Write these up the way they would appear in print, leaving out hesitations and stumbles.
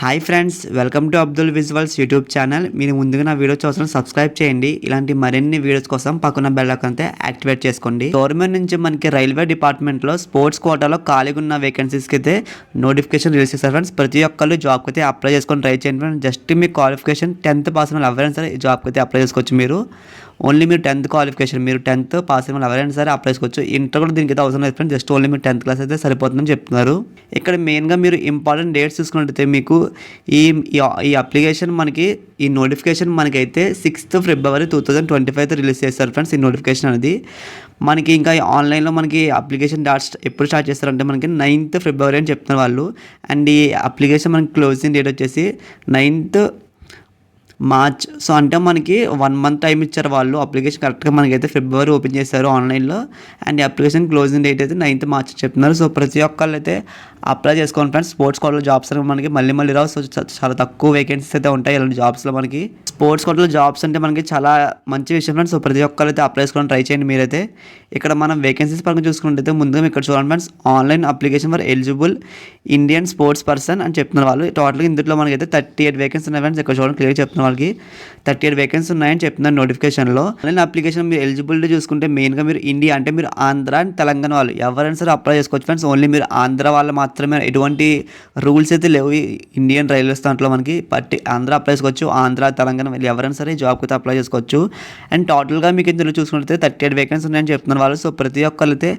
Hi friends, welcome to Abdul visuals YouTube channel. మీరు ముందుగా నా వీడియో చూసిన సబ్స్క్రైబ్ చేయండి. ఇలాంటి మరిన్ని వీడియోస్ కోసం పక్కన బెల్ ఐకాన్ అయితే యాక్టివేట్ చేసుకోండి. గవర్నమెంట్ నుంచి మనకి రైల్వే డిపార్ట్మెంట్లో స్పోర్ట్స్ కోటాలో ఖాళీగా ఉన్న వేకెన్సీస్కి అయితే నోటిఫికేషన్ రిలీజ్ చేస్తారు ఫ్రెండ్స్. ప్రతి ఒక్కళ్ళు జాబ్కి అయితే అప్లై చేసుకొని ట్రై చేయండి ఫ్రెండ్స్. జస్ట్ మీ క్వాలిఫికేషన్ 10th పాస్ అయిన ఎవరైనా సరే ఈ జాబ్కి అయితే అప్లై చేసుకోవచ్చు. మీరు ఓన్లీ మీరు 10th క్వాలిఫికేషన్, మీరు 10th పాస్ అయిన ఎవరైనా సరే అప్లై చేసుకోవచ్చు. ఇంటర్ కూడా దీనికి అయితే అవసరం లేదు ఫ్రెండ్స్. జస్ట్ ఓన్లీ మీరు 10th క్లాస్ అయితే సరిపోతుందని చెప్తున్నారు. ఇక్కడ మెయిన్గా మీరు ఇంపార్టెంట్ డేట్స్ చూసుకున్నట్టయితే మీకు ఈ ఈ అప్లికేషన్ మనకి ఈ నోటిఫికేషన్ మనకైతే 6th February 2025 రిలీజ్ చేస్తారు ఫ్రెండ్స్. ఈ నోటిఫికేషన్ అనేది మనకి ఇంకా ఆన్లైన్లో మనకి అప్లికేషన్ ఎప్పుడు స్టార్ట్ చేస్తారంటే మనకి 9th February అని చెప్తున్నారు వాళ్ళు. అండ్ ఈ అప్లికేషన్ మనకి క్లోజింగ్ డేట్ వచ్చేసి 9th March. సో అంటే మనకి 1 month టైం ఇచ్చారు వాళ్ళు. అప్లికేషన్ కరెక్ట్గా మనకైతే February ఓపెన్ చేశారు ఆన్లైన్లో. అండ్ ఈ అప్లికేషన్ క్లోజింగ్ డేట్ అయితే 9th March చెప్తున్నారు. సో ప్రతి ఒక్కళ్ళు అయితే అప్లై చేసుకోండి ఫ్రెండ్స్. స్పోర్ట్స్ కోటాలో జాబ్స్ అని మనకి మళ్ళీ రావు. సో చాలా తక్కువ వేకెన్సీస్ అయితే ఉంటాయి ఇలాంటి జాబ్స్లో. మనకి స్పోర్ట్స్ కోటాలో జాబ్స్ అంటే మనకి చాలా మంచి విషయం ఫ్రెండ్స్. సో ప్రతి ఒక్కరు అయితే అప్లై చేసుకోవడం ట్రై చేయండి మీరైతే. ఇక్కడ మనం వేకెన్సీస్ పరంగా చూసుకుంటే ముందుగా ఇక్కడ చూడండి friends, online application for eligible Indian sports person అని చెప్తున్నారు వాళ్ళు. టోటల్గా ఇందులో మనకైతే 38 వేకెన్సీ ఉన్నాయి ఫ్రెండ్స్. ఇక్కడ చూడండి క్లియర్ చెప్తున్నారు వాళ్ళకి 38 వేకెన్సీ ఉన్నాయని చెప్తున్నారు నోటిఫికేషన్లో. ఆన్లైన్ అప్లికేషన్ మీరు ఎలిజిబిలిటీ చూసుకుంటే మెయిన్గా మీరు ఇండియా అంటే మీరు ఆంధ్ర అండ్ తెలంగాణ వాళ్ళు ఎవరైనా సరే అప్లై చేసుకోవచ్చు ఫ్రెండ్స్. ఓన్లీ మీరు ఆంధ్ర వాళ్ళు మాత్రమే, ఎటువంటి రూల్స్ అయితే లేవు ఇండియన్ రైల్వేస్ దాంట్లో. మనకి ఆంధ్ర అప్లై చేసుకోవచ్చు, ఆంధ్ర తెలంగాణ వాళ్ళు ఎవరైనా సరే జాబ్కి అయితే అప్లై చేసుకోవచ్చు. అండ్ టోటల్గా మీకు ఇందులో చూసుకుంటే 38 వేకెన్సీ ఉన్నాయని చెప్తున్నారు వాళ్ళు. సో ప్రతి ఒక్కరు అయితే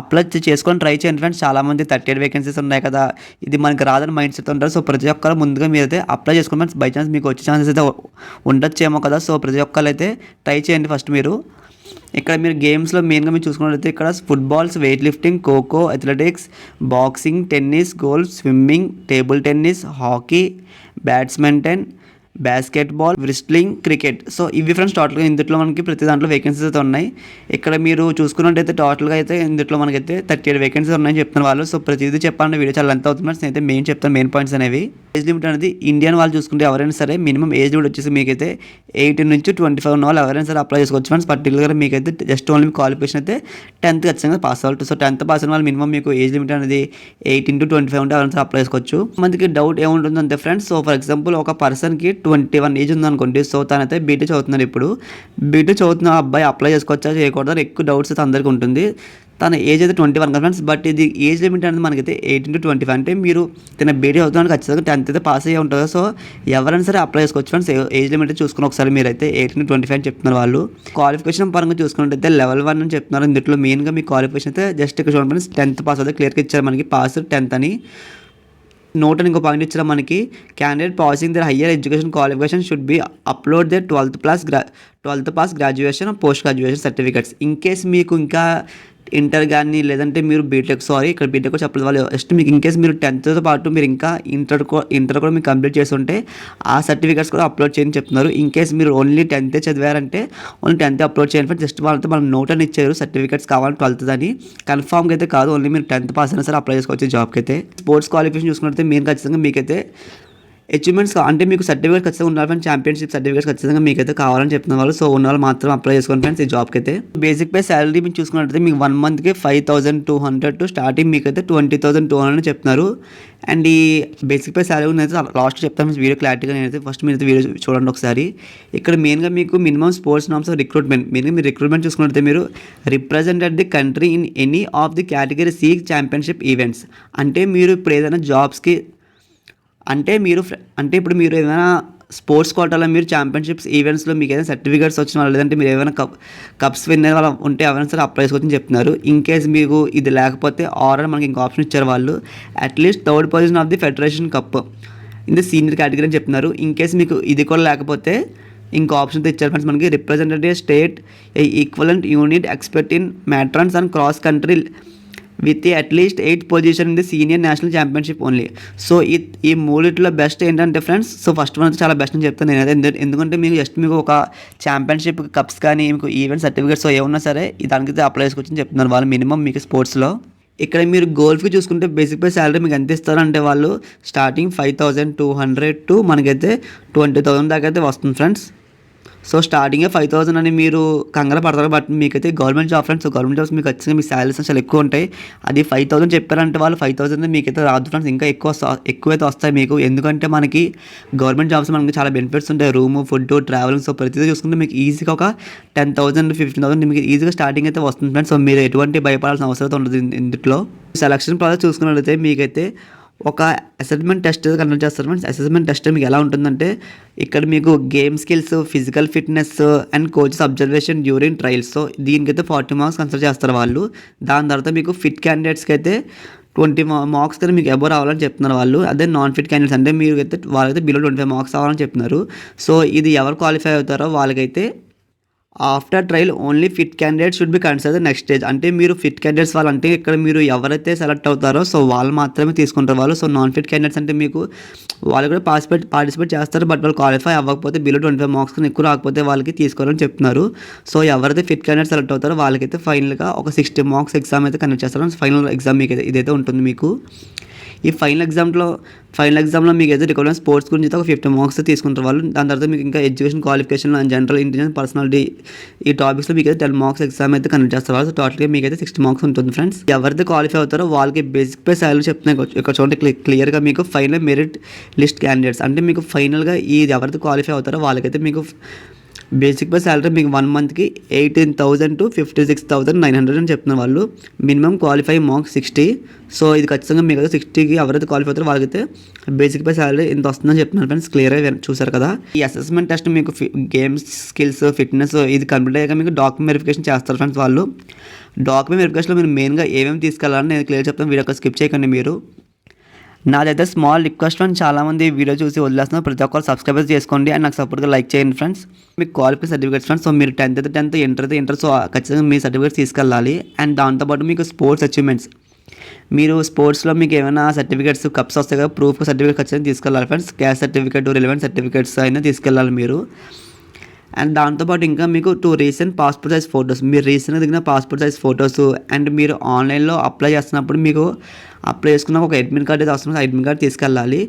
అప్లై చేసుకొని ట్రై చేయండి ఫ్రెండ్స్. చాలామంది 38 వేకెన్సీస్ ఉన్నాయి కదా, ఇది మనకి రాదని మైండ్ సెట్ ఉంటారు. సో ప్రతి ఒక్కరు ముందుగా మీరు అయితే అప్లై చేసుకోండి ఫ్రెండ్స్. బై ఛాన్స్ మీకు వచ్చే ఛాన్సెస్ అయితే ఉండొచ్చేమో కదా. సో ప్రతి ఒక్కరు అయితే ట్రై చేయండి ఫస్ట్ మీరు. ఇక్కడ మీరు గేమ్స్లో మెయిన్గా మీరు చూసుకున్నట్లయితే ఇక్కడ footballs, weightlifting, kho kho, athletics, boxing, tennis, golf, swimming, table tennis, hockey, badminton, basketball, wrestling, cricket. So ఇవి ఫ్రెండ్స్ టోటల్గా ఇందులో మనకి ప్రతి దాంట్లో వేకెన్సీస్ అయితే ఉన్నాయి. ఇక్కడ మీరు చూసుకున్నట్టయితే టోటల్గా అయితే ఇందులో మనకైతే 38 వేకెన్సీస్ ఉన్నాయని చెప్తున్నారు వాళ్ళు. సో ప్రతిదీ చెప్పాలంటే వీడియో చాలా లెంత్ అవుతుంది. నేనైతే మెయిన్ చెప్తాను, మెయిన్ పాయింట్స్ అనేవి. ఏజ్ లిమిట్ అనేది ఇండియన్ వాళ్ళు చూసుకుంటే ఎవరైనా సరే మినిమం ఏజ్ లిమిట్ వచ్చేసి మీకైతే 18 నుంచి 25 ఉన్న వాళ్ళు ఎవరైనా సరే అప్లై చేసుకోవచ్చు ఫ్రెండ్స్. పర్టికులర్గా మీకైతే జస్ట్ ఓన్లీ క్వాలిఫికేషన్ అయితే 10th ఖచ్చితంగా పాస్ అవ్వాలి. సో 10th పాస్ అయిన వాళ్ళు మినిమం మీకు ఏజ్ లిమిట్ అనేది 18 to 25 ఉంటే ఎవరైనా సరే అప్లై చేసుకోవచ్చు. మనకి డౌట్ ఏముంటుందంటే ఫ్రెండ్స్, సో ఫర్ ఎగ్జాంపుల్ ఒక పర్సన్కి 21 ఏజ్ ఉందనుకోండి. సో తనైతే బీటీ చదువుతున్నారు. ఇప్పుడు బీటీ చదువుతున్న అబ్బాయి అప్లై చేసుకోవచ్చా చేయకూడదు ఎక్కువ డౌట్స్ అయితే అందరికీ ఉంటుంది. తన ఏజ్ అయితే 21 కదా ఫ్రెండ్స్. బట్ ఇది ఏజ్ లిమిట్ అనేది మనకైతే 18 to 25. అంటే మీరు తన బీటీ చదువుతున్నాడు ఖచ్చితంగా 10th అయితే పాస్ అయ్యే ఉంటుంది. సో ఎవరైనా సరే అప్లై చేసుకోవచ్చు ఫ్రెండ్స్. ఏజ్ లిమిట్ చూసుకుని ఒకసారి మీరైతే 18 to 25 అని చెప్తున్నారు వాళ్ళు. క్వాలిఫికేషన్ పరంగా చూసుకున్నట్టయితే level 1 అని చెప్తున్నారు. ఇందులో మెయిన్గా మీ క్వాలిఫికేషన్ అయితే జస్ట్ ఇక్కడ చూడండి ఫ్రెండ్స్, 10th పాస్ అయితే క్లియర్గా ఇచ్చారు మనకి, పాస్ 10th అని. నోట్ అని ఇంకో పాయింట్ ఇచ్చారు మనకి, candidate passing their higher education qualification should be upload their 12th pass graduation post graduation certificates. In case మీకు ఇంకా ఇంటర్ కానీ లేదంటే మీరు బీటెక్, ఇక్కడ బీటెక్ కూడా చెప్పలేదు వాళ్ళు. జస్ట్ మీకు ఇన్ కేస్ మీరు 10th పాటు మీరు ఇంకా ఇంటర్ కూడా మీరు కంప్లీట్ చేస్తుంటే ఆ సర్టిఫికేట్స్ కూడా అప్లోడ్ చేయని చెప్తున్నారు. ఇన్ కేస్ మీరు ఓన్లీ 10th చదివారంటే ఓన్లీ 10th అప్లోడ్ చేయండి. జస్ట్ వాళ్ళతో మనం నోట్ అని ఇచ్చారు, సర్టిఫికేట్స్ కావాలి 12th అని. కన్ఫామ్గా అయితే కాదు, ఓన్లీ మీరు 10th పాస్ అయినా సరే అప్లై చేసుకోవచ్చు జాబ్కి అయితే. స్పోర్ట్స్ క్వాలిఫికేషన్ చూసుకుంటే మీరు ఖచ్చితంగా మీకైతే అచీవ్మెంట్స్ అంటే మీకు సర్టిఫికేట్ ఖచ్చితంగా ఉండాలి ఫ్రెండ్స్. ఛాంపియన్షిప్ సర్టిఫికేట్స్ ఖచ్చితంగా మీకైతే కావాలని చెప్తున్న వాళ్ళు. సో ఉన్న వాళ్ళు మాత్రం అప్లై చేసుకోండి ఫ్రెండ్స్ ఈ జాబ్కి అయితే. బేసిక్ పే శాలరీ మీకు చూసుకున్నట్లయితే మీకు 1 monthకి 5,200 టు స్టార్టింగ్ మీకైతే 20,200 చెప్తున్నారు. అండ్ ఈ బేసిక్ పే శాలరీ అయితే లాస్ట్ చెప్తాను వీడియో క్లారిటీగా. నేనైతే ఫస్ట్ మీరైతే వీడియో చూడండి ఒకసారి. ఇక్కడ మెయిన్గా మీకు మినిమం స్పోర్ట్స్ నామ్స్ రిక్రూట్మెంట్, మెయిన్గా మీరు రిక్రూట్మెంట్ చూసుకున్నట్లయితే మీరు represented the country in any of the category C championship events. అంటే మీరు ఇప్పుడు ఏదైనా జాబ్స్కి అంటే ఇప్పుడు మీరు ఏదైనా స్పోర్ట్స్ కోటాలో మీరు ఛాంపియన్షిప్స్ ఈవెంట్స్లో మీకు ఏదైనా సర్టిఫికేట్స్ వచ్చిన వాళ్ళు, లేదంటే మీరు ఏమైనా కప్స్ విన్ అయ్యే వాళ్ళు ఉంటే ఎవరైనా సరే అప్లై చేసుకోవచ్చని చెప్తున్నారు. ఇన్ కేస్ మీకు ఇది లేకపోతే ఆర్డర్ మనకి ఇంకో ఆప్షన్ ఇచ్చారు వాళ్ళు, at least 3rd position of the federation cup in the senior category అని చెప్తున్నారు. ఇన్ కేస్ మీకు ఇది కూడా లేకపోతే ఇంకో ఆప్షన్ అయితే ఇచ్చారు ఫ్రెండ్స్ మనకి, representative state equivalent unit expert in marathons and cross country with at least 8th position in the senior national championship only. So ఈ మూడిట్లో బెస్ట్ ఏంటంటే ఫ్రెండ్స్, సో ఫస్ట్ వన్ అయితే చాలా బెస్ట్ అని చెప్తాను నేను అయితే. ఎందుకంటే మీకు ఒక ఛాంపియన్షిప్ కప్స్ కానీ మీకు ఈవెంట్ సర్టిఫికేట్స్ ఏమన్నా సరే దానికైతే అప్లై చేసుకోవచ్చని చెప్తున్నారు వాళ్ళు మినిమం మీకు స్పోర్ట్స్లో. ఇక్కడ మీరు గోల్ఫ్కి చూసుకుంటే బేసిక్ పే శాలరీ మీకు ఎంత ఇస్తారంటే వాళ్ళు స్టార్టింగ్ 5,200 టు మనకైతే 20,000 దాకా అయితే వస్తుంది ఫ్రెండ్స్. సో స్టార్టింగే 5,000 అని మీరు కంగారు పడతారు. బట్ మీకైతే government job friends. Government jobs మీకు ఖచ్చితంగా మీ శాలరీస్ చాలా ఎక్కువ ఉంటాయి. అది 5,000 చెప్పారంటే వాళ్ళు 5,000 మీకైతే రాదు ఫ్రెండ్స్. ఇంకా ఎక్కువైతే వస్తాయి మీకు. ఎందుకంటే మనకి గవర్నమెంట్ జాబ్స్ మనకి చాలా బెనిఫిట్స్ ఉంటాయి. రూము, ఫుడ్, ట్రావెలింగ్, సో ప్రతిదీ చూసుకుంటే మీకు ఈజీగా ఒక 10,000 15,000 మీకు ఈజీగా స్టార్టింగ్ అయితే వస్తుంది ఫ్రెండ్స్. సో మీరు ఎటువంటి భయపడాల్సిన అవసరం ఉండదు ఇందులో. సెలక్షన్ ప్రాసెస్ చూసుకున్నట్లయితే మీకైతే ఒక అసెస్మెంట్ టెస్ట్ కండక్ట్ చేస్తారు ఫ్రెండ్స్. అసెస్మెంట్ టెస్ట్ మీకు ఎలా ఉంటుందంటే ఇక్కడ మీకు game skills, physical fitness and coaches observation during trials. So దీనికైతే 40 మార్క్స్ కన్సిడర్ చేస్తారు వాళ్ళు. దాని తర్వాత మీకు ఫిట్ క్యాండిడేట్స్కి అయితే 20 మార్క్స్ కానీ మీకు అబోవ్ రావాలని చెప్తున్నారు వాళ్ళు. అదే నాన్ ఫిట్ క్యాండిడేట్స్ అంటే మీరు అయితే వాళ్ళైతే బిలో 25 మార్క్స్ రావాలని చెప్తున్నారు. సో ఇది ఎవరు క్వాలిఫై అవుతారో వాళ్ళకైతే after trial only fit candidates should be consider next stage. అంటే మీరు ఫిట్ క్యాండిడేట్స్ వాళ్ళు అంటే ఇక్కడ మీరు ఎవరైతే సెలెక్ట్ అవుతారో సో వాళ్ళు మాత్రమే తీసుకుంటారు వాళ్ళు. సో నాన్ ఫిట్ క్యాండిడేట్స్ అంటే మీకు వాళ్ళు కూడా పార్టిసిపేట్ చేస్తారు. బట్ వాళ్ళు క్వాలిఫై అవ్వకపోతే బిలో 25 మార్క్స్ కన్నా ఎక్కువ రాకపోతే వాళ్ళకి తీసుకోవాలని చెప్తున్నారు. సో ఎవరైతే ఫిట్ క్యాండిడేట్ సెలెక్ట్ అవుతారో వాళ్ళకైతే ఫైనల్గా ఒక 60 మార్క్స్ ఎగ్జామ్ అయితే కండక్ట్ చేస్తారు. ఫైనల్ ఎగ్జామ్ మీకు ఇదైతే ఉంటుంది మీకు. ఈ ఫైనల్ ఎగ్జామ్లో మీకు అయితే రికగ్నైజ్ స్పోర్ట్స్ గురించి అయితే ఒక 50 మార్క్స్ తీసుకుంటారు వాళ్ళు. దాని తర్వాత మీకు ఇంకా education qualification and general intelligence, personality ఈ టాపిక్స్లో మీకు అయితే 10 మార్క్స్ ఎగ్జామ్ అయితే కండక్ట్ చేస్తారు వాళ్ళు. సో టోటల్గా మీకు అయితే 60 మార్క్స్ ఉంటుంది ఫ్రెండ్స్. ఎవరైతే క్వాలిఫై అవుతారో వాళ్ళకి బేసిక్ పే సాలరీ చెప్తున్నాయి ఇక్కడ చూడండి క్లియర్గా మీకు. ఫైనల్ మెరిట్ లిస్ట్ క్యాండిడేట్స్ అంటే మీకు ఫైనల్గా ఈ ఎవరైతే క్వాలిఫై అవుతారో వాళ్ళకైతే మీకు బేసిక్ పే సాలరీ మీకు 1 మంత్కి 18,000 to 56,900 అని చెప్తున్నారు వాళ్ళు. Minimum qualify marks 60. సో ఇది ఖచ్చితంగా మీకు 60కి ఎవరైతే క్వాలిఫై అవుతారో వాళ్ళకైతే బేసిక్ పే సాలరీ ఇంత వస్తుందని చెప్తున్నారు ఫ్రెండ్స్. క్లియర్గా చూసారు కదా. ఈ అసెస్మెంట్ టెస్ట్ మీకు గేమ్స్ స్కిల్స్, ఫిట్నెస్ ఇది కంప్లీట్ అయ్యాక మీకు డాక్యుమెంట్ వెరిఫికేషన్ చేస్తారు ఫ్రెండ్స్ వాళ్ళు. డాక్యుమెంట్ వెరిఫికేషన్లో మీరు మెయిన్గా ఏమేమి తీసుకెళ్ళాలని నేను క్లియర్ చెప్తాను. వీడియో స్కిప్ చేయకండి మీరు. నాదైతే స్మాల్ రిక్వెస్ట్ ఫ్రెండ్స్. చాలామంది వీడియో చూసి వదిలేస్తున్నారు. ప్రతి ఒక్కరు సబ్స్క్రైబ్ చేసుకోండి అండ్ నాకు సపోర్ట్గా లైక్ చేయండి ఫ్రెండ్స్. మీకు క్వాలిఫై సర్టిఫికేట్స్ ఫ్రెండ్స్. సో మీరు 10th ఇంటర్ సో ఖచ్చితంగా మీ సర్టిఫికేట్స్ తీసుకెళ్ళాలి. అండ్ దాంతోపాటు మీకు స్పోర్ట్స్ అచీవ్మెంట్స్, మీరు స్పోర్ట్స్లో మీకు ఏమైనా సర్టిఫికేట్స్ కప్స్ వస్తాయి కదా, ప్రూఫ్ సర్టిఫికేట్ ఖచ్చితంగా తీసుకెళ్ళాలి friends. Caste certificate, relevant certificates అయినా తీసుకెళ్ళాలి మీరు. అండ్ దాంతోపాటు ఇంకా మీకు 2 రీసెంట్ పాస్పోర్ట్ సైజ్ ఫొటోస్, మీరు రీసెంట్గా దిగిన పాస్పోర్ట్ సైజ్ ఫొటోస్. అండ్ మీరు ఆన్లైన్లో అప్లై చేస్తున్నప్పుడు మీకు అప్లై చేసుకున్న ఒక అడ్మిట్ కార్డ్ అయితే అవసరం. అడ్మిట్ కార్డ్ తీసుకెళ్ళాలి.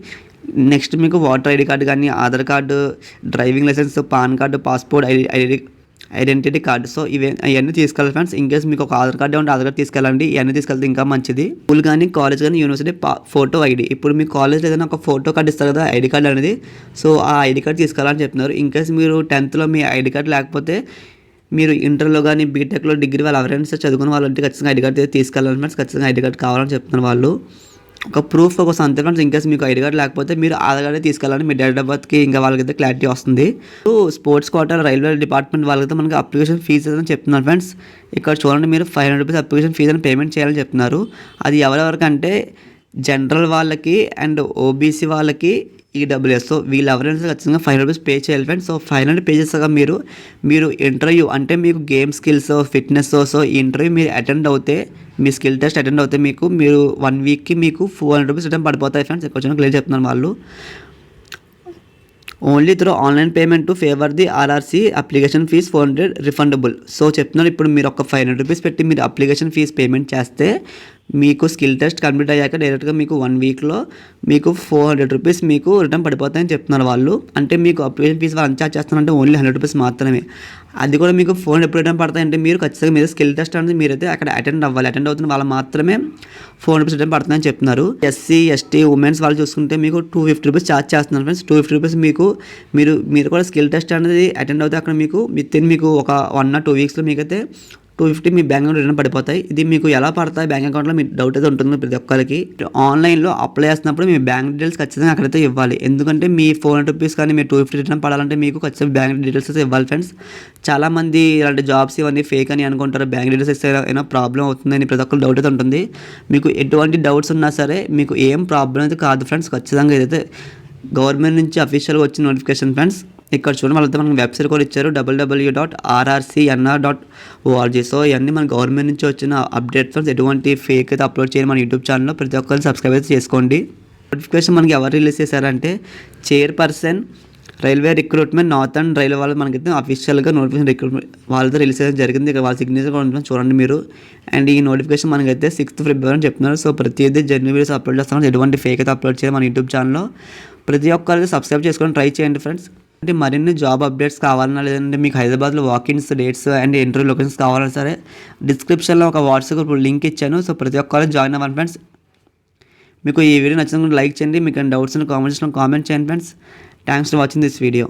నెక్స్ట్ మీకు వాటర్ ఐడి కార్డు కానీ, Aadhaar card, driving licence, PAN card, passport identity card. So ఇవన్నీ తీసుకెళ్ళాలి ఫ్రెండ్స్. ఇన్ కేస్ మీకు ఒక ఆధార్ కార్డు ఉంటే ఆధార్ కార్డు తీసుకెళ్ళండి. ఇవన్నీ తీసుకెళ్తే ఇంకా మంచిది. స్కూల్ కానీ, కాలేజ్ కానీ, యూనివర్సిటీ ఫోటో ఐడి. ఇప్పుడు మీ కాలేజ్ ఏదైనా ఒక ఫోటో కార్డు ఇస్తారు కదా, ఐడి కార్డు అనేది. సో ఆ ఐడి కార్డు తీసుకెళ్ళాలని చెప్తున్నారు. ఇన్ కేస్ మీరు 10thలో మీ ఐడి కార్డు లేకపోతే మీరు ఇంటర్లో కానీ, బీటెక్లో, డిగ్రీ వాళ్ళు ఎవరైనా చదువుకున్న వాళ్ళు అంటే ఖచ్చితంగా ఐడి కార్డు తీసుకెళ్ళాలి ఫ్రెండ్స్. ఖచ్చితంగా ఐడి కార్డు కావాలని చెప్తున్నారు వాళ్ళు. ఒక ప్రూఫ్ కోసం అంతే ఫ్రెండ్స్. ఇన్కేస్ మీకు ఐడి కార్డు లేకపోతే మీరు ఆధార్ కార్డు తీసుకెళ్ళాలని మీ డేట్ ఆఫ్ బర్త్కి ఇంకా వాళ్ళకైతే క్లారిటీ వస్తుంది. స్పోర్ట్స్ కోటా రైల్వే డిపార్ట్మెంట్ వాళ్ళకైతే మనకి అప్లికేషన్ ఫీజు అని చెప్తున్నారు ఫ్రెండ్స్. ఇక్కడ చూడండి మీరు 500 రూపీస్ అప్లికేషన్ ఫీజు అని పేమెంట్ చేయాలని చెప్తున్నారు. అది ఎవరెవరికంటే జనరల్ వాళ్ళకి అండ్ ఓబీసీ వాళ్ళకి, ఈడబ్ల్యూఎస్. సో వీళ్ళు ఎవరైనా ఖచ్చితంగా 500 రూపీస్ పే చేయాలి ఫ్రెండ్స్. సో 500 పే చేసాక మీరు ఇంటర్వ్యూ అంటే మీకు గేమ్ స్కిల్స్, ఫిట్నెస్, సో ఈ ఇంటర్వ్యూ మీరు అటెండ్ అవుతే, మీ స్కిల్ టెస్ట్ అటెండ్ అవుతే మీరు 1 వీక్కి మీకు 400 రూపీస్ రిటర్న్ పడిపోతాయి ఫ్రెండ్స్. కొంచెం క్లియర్ చెప్తున్నారు వాళ్ళు. Only through online payment to favour the RRC application fee 400 refundable. So చెప్తున్నారు ఇప్పుడు మీరు ఒక 500 రూపీస్ పెట్టి మీరు అప్లికేషన్ ఫీజ్ పేమెంట్ చేస్తే మీకు స్కిల్ టెస్ట్ కంప్లీట్ అయ్యాక డైరెక్ట్గా మీకు 1 వీక్లో మీకు 400 రూపీస్ మీకు రిటర్న్ పడిపోతాయని చెప్తున్నారు వాళ్ళు. అంటే మీకు అప్లికేషన్ ఫీజ్ వాళ్ళు అన్చార్జ్ చేస్తున్నారంటే ఓన్లీ 100 రూపీస్ మాత్రమే. అది కూడా మీకు 400 ఎప్పుడు రిటర్న్ పడతాయంటే మీరు ఖచ్చితంగా మీరు స్కిల్ టెస్ట్ అనేది మీరైతే అక్కడ అటెండ్ అవ్వాలి. అటెండ్ అవుతున్న వాళ్ళు మాత్రమే 400 రూపీస్ రిటర్న్ పడుతుందని చెప్తున్నారు. ఎస్సీ, ఎస్టీ, ఉమెన్స్ వాళ్ళు చూసుకుంటే మీకు 250 రూపీస్ ఛార్జ్ చేస్తున్నారు ఫ్రెండ్స్. 250 రూపీస్ మీరు కూడా స్కిల్ టెస్ట్ అనేది అటెండ్ అవుతే అక్కడ మీకు మీకు ఒక 1 or 2 వీక్స్లో మీకైతే 250 మీ బ్యాంక్ అకౌంట్ రిటర్న్ పడిపోతాయి. ఇది మీకు ఎలా పడతాయి బ్యాంక్ అకౌంట్లో మీ డౌట్ అయితే ఉంటుంది ప్రతి ఒక్కరికి. ఆన్లైన్లో అప్లై చేసినప్పుడు మీ బ్యాంక్ డీటెయిల్స్ ఖచ్చితంగా అక్కడైతే ఇవ్వాలి. ఎందుకంటే మీ 400 రూపీస్ కానీ మీ 250 రిటర్న్ పడాలంటే మీకు ఖచ్చితంగా బ్యాంక్ డీటెయిల్స్ అయితే ఇవ్వాలి ఫ్రెండ్స్. చాలామంది ఇలాంటి జాబ్స్ ఇవన్నీ ఫేక్ అని అనుకుంటారు. బ్యాంక్ డీటెయిల్స్ ఇస్తే ఏమైనా ప్రాబ్లం అవుతుందని ప్రతి ఒక్కరు డౌట్ అయితే ఉంటుంది. మీకు ఎటువంటి డౌట్స్ ఉన్నా సరే మీకు ఏం ప్రాబ్లం అయితే కాదు ఫ్రెండ్స్. ఖచ్చితంగా ఇదైతే గవర్నమెంట్ నుంచి అఫీషియల్గా వచ్చిన నోటిఫికేషన్ ఫ్రెండ్స్. ఇక్కడ చూడండి వాళ్ళతో మనకి వెబ్సైట్ కూడా ఇచ్చారు www.rrcnr.org. సో ఇవన్నీ మన గవర్నమెంట్ నుంచి వచ్చిన అప్డేట్స్ ఫ్రెండ్స్. ఎటువంటి ఫేక్ అయితే అప్లోడ్ చేయాలి మన యూట్యూబ్ ఛానల్లో. ప్రతి ఒక్కరిని సబ్స్క్రైబ్ అయితే చేసుకోండి. నోటిఫికేషన్ మనకి ఎవరు రిలీజ్ చేశారంటే chairperson railway recruitment northern railway వాళ్ళు మనకైతే అఫీషియల్గా నోటిఫికేషన్ రిక్రూట్మెంట్ వాళ్ళతో రిలీజ్ చేయడం జరిగింది. ఇక్కడ వాళ్ళ సిగ్నేచర్ కూడా ఉంటుంది చూడండి మీరు. అండ్ ఈ నోటిఫికేషన్ మనకైతే 6th February చెప్తున్నారు. సో ప్రతిదీ జర్నీ వీడియోస్ అప్లోడ్ చేస్తున్నారు. ఎటువంటి ఫేక్ అయితే అప్లోడ్ చేయాలి మన యూట్యూబ్ ఛానల్లో. ప్రతి ఒక్కరికి సబ్స్క్రైబ్ చేసుకొని ట్రై చేయండి ఫ్రెండ్స్. అంటే మరిన్ని జాబ్ అప్డేట్స్ కావాలన్నా లేదంటే మీకు హైదరాబాద్లో walk-ins dates and interview locations కావాలన్నా సరే డిస్క్రిప్షన్లో ఒక వాట్సాప్ గ్రూప్ లింక్ ఇచ్చాను. సో ప్రతి ఒక్కరు జాయిన్ అవ్వండి ఫ్రెండ్స్. మీకు ఈ వీడియో నచ్చినప్పుడు లైక్ చేయండి. మీకు డౌట్స్ ఉన్న కామెంట్స్లో కామెంట్ చేయండి friends. Thanks for watching this video.